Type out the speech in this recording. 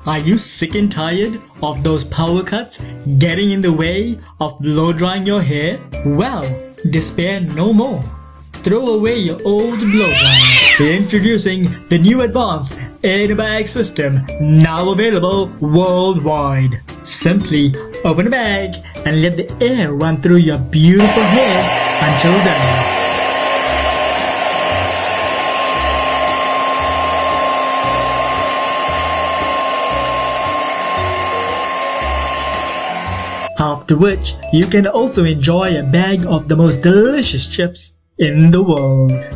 Are you sick and tired of those power cuts getting in the way of blow drying your hair? Well, despair no more. Throw away your old blow dryer. Introducing the new advanced in-a-bag system, now available worldwide. Simply open a bag and let the air run through your beautiful hair until done. After which, you can also enjoy a bag of the most delicious chips in the world.